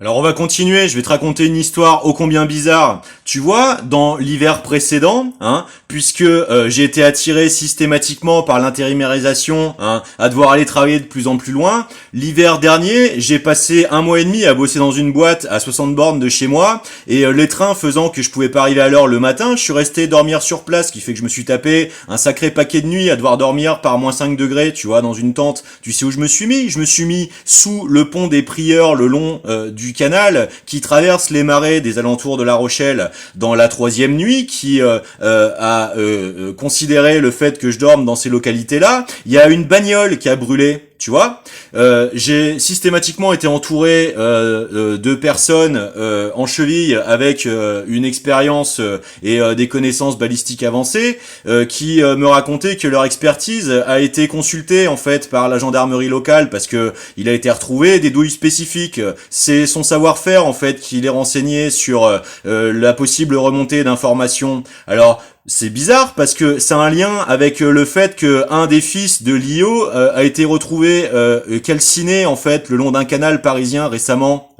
Alors on va continuer, je vais te raconter une histoire ô combien bizarre. Tu vois, dans l'hiver précédent, puisque j'ai été attiré systématiquement par l'intérimarisation, à devoir aller travailler de plus en plus loin, l'hiver dernier, j'ai passé 1 mois et demi à bosser dans une boîte à 60 bornes de chez moi, et les trains faisant que je pouvais pas arriver à l'heure le matin, je suis resté dormir sur place, ce qui fait que je me suis tapé un sacré paquet de nuits à devoir dormir par moins 5 degrés, tu vois, dans une tente. Tu sais où je me suis mis? Je me suis mis sous le pont des Prieurs le long du canal qui traverse les marais des alentours de La Rochelle dans la troisième nuit, qui a considéré le fait que je dorme dans ces localités-là. Il y a une bagnole qui a brûlé. Tu vois, j'ai systématiquement été entouré de personnes en cheville avec une expérience et des connaissances balistiques avancées qui me racontaient que leur expertise a été consultée en fait par la gendarmerie locale parce que il a été retrouvé des douilles spécifiques. C'est son savoir-faire en fait qui les renseignait sur la possible remontée d'informations. Alors c'est bizarre parce que c'est un lien avec le fait que un des fils de Lio a été retrouvé calciné en fait le long d'un canal parisien récemment.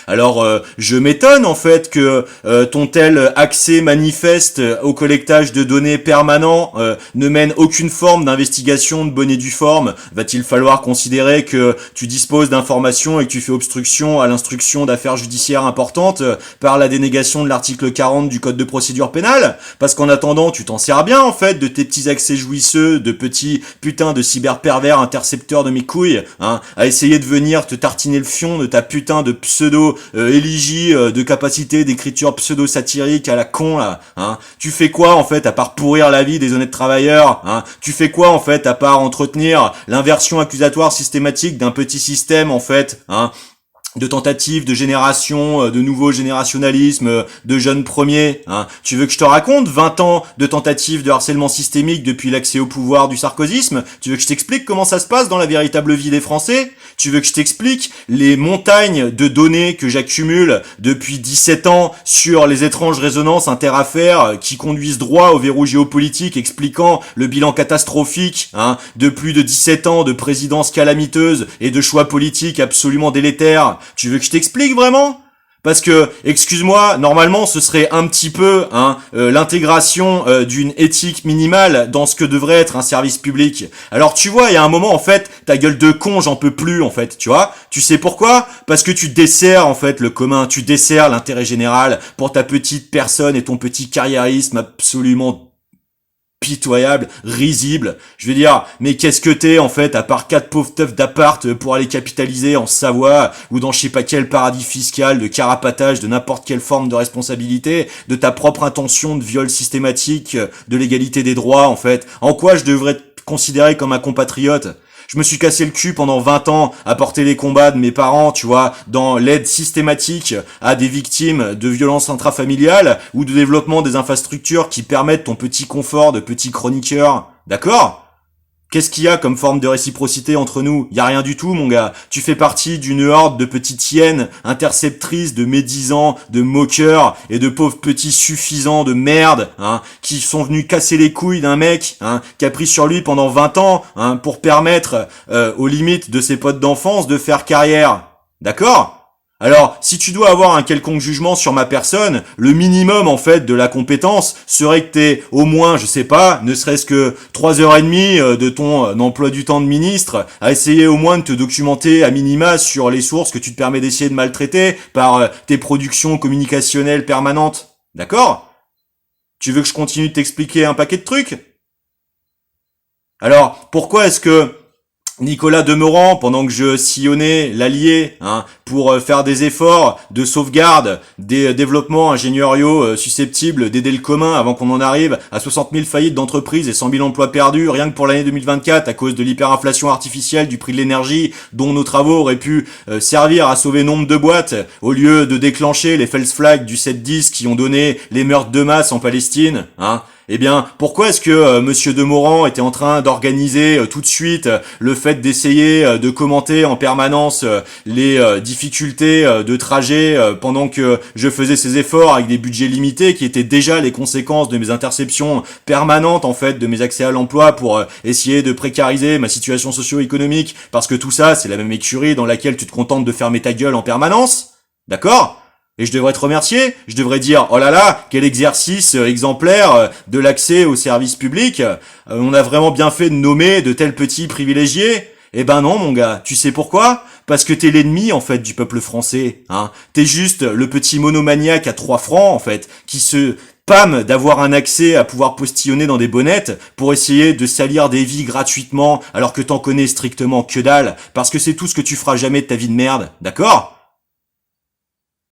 Alors je m'étonne en fait que ton tel accès manifeste au collectage de données permanent ne mène aucune forme d'investigation de bonne et due forme. Va-t-il falloir considérer que tu disposes d'informations et que tu fais obstruction à l'instruction d'affaires judiciaires importantes par la dénégation de l'article 40 du Code de procédure pénale? Parce qu'en attendant, tu t'en sers bien en fait de tes petits accès jouisseux, de petits putains de cyberpervers intercepteurs de mes couilles, à essayer de venir te tartiner le fion de ta putain de pseudo éligie de capacité d'écriture pseudo satirique à la con là. Tu fais quoi en fait à part pourrir la vie des honnêtes travailleurs? Tu fais quoi en fait à part entretenir l'inversion accusatoire systématique d'un petit système en fait, de tentatives de génération, de nouveau générationnalisme, de jeunes premiers, Tu veux que je te raconte 20 ans de tentatives de harcèlement systémique depuis l'accès au pouvoir du sarkozysme? Tu veux que je t'explique comment ça se passe dans la véritable vie des Français? Tu veux que je t'explique les montagnes de données que j'accumule depuis 17 ans sur les étranges résonances interaffaires qui conduisent droit au verrou géopolitique expliquant le bilan catastrophique, de plus de 17 ans de présidence calamiteuse et de choix politiques absolument délétères? Tu veux que je t'explique vraiment? Parce que, excuse-moi, normalement ce serait un petit peu l'intégration d'une éthique minimale dans ce que devrait être un service public. Alors tu vois, il y a un moment en fait, ta gueule de con, j'en peux plus en fait, tu vois? Tu sais pourquoi? Parce que tu desserres en fait le commun, tu desserres l'intérêt général pour ta petite personne et ton petit carriérisme absolument pitoyable, risible. Je veux dire, mais qu'est-ce que t'es en fait à part 4 pauvres teufs d'appart pour aller capitaliser en Savoie ou dans je sais pas quel paradis fiscal de carapatage de n'importe quelle forme de responsabilité de ta propre intention de viol systématique de l'égalité des droits en fait? En quoi je devrais te considérer comme un compatriote? Je me suis cassé le cul pendant 20 ans à porter les combats de mes parents, tu vois, dans l'aide systématique à des victimes de violences intrafamiliales ou de développement des infrastructures qui permettent ton petit confort de petit chroniqueur. D'accord? Qu'est-ce qu'il y a comme forme de réciprocité entre nous? Y a rien du tout, mon gars. Tu fais partie d'une horde de petites hyènes interceptrices, de médisants, de moqueurs et de pauvres petits suffisants de merde, qui sont venus casser les couilles d'un mec, qui a pris sur lui pendant 20 ans, pour permettre aux limites de ses potes d'enfance de faire carrière. D'accord? Alors, si tu dois avoir un quelconque jugement sur ma personne, le minimum, en fait, de la compétence serait que t'aies au moins, je sais pas, ne serait-ce que 3 heures et demie de ton emploi du temps de ministre à essayer au moins de te documenter à minima sur les sources que tu te permets d'essayer de maltraiter par tes productions communicationnelles permanentes. D'accord? Tu veux que je continue de t'expliquer un paquet de trucs? Alors, pourquoi est-ce que Nicolas Demorand, pendant que je sillonnais l'Allier pour faire des efforts de sauvegarde des développements ingénieriaux susceptibles d'aider le commun avant qu'on en arrive à 60 000 faillites d'entreprises et 100 000 emplois perdus rien que pour l'année 2024 à cause de l'hyperinflation artificielle du prix de l'énergie dont nos travaux auraient pu servir à sauver nombre de boîtes au lieu de déclencher les false flags du 7-10 qui ont donné les meurtres de masse en Palestine, Eh bien, pourquoi est-ce que Monsieur Demorand était en train d'organiser tout de suite le fait d'essayer de commenter en permanence les difficultés de trajet pendant que je faisais ces efforts avec des budgets limités qui étaient déjà les conséquences de mes interceptions permanentes en fait de mes accès à l'emploi pour essayer de précariser ma situation socio-économique parce que tout ça c'est la même écurie dans laquelle tu te contentes de fermer ta gueule en permanence? D'accord? Et je devrais te remercier, je devrais dire, oh là là, quel exercice exemplaire de l'accès aux services publics, on a vraiment bien fait de nommer de tels petits privilégiés. Eh ben non mon gars, tu sais pourquoi? Parce que t'es l'ennemi en fait du peuple français, hein. T'es juste le petit monomaniaque à 3 francs en fait, qui se pâme d'avoir un accès à pouvoir postillonner dans des bonnettes pour essayer de salir des vies gratuitement alors que t'en connais strictement que dalle, parce que c'est tout ce que tu feras jamais de ta vie de merde, d'accord?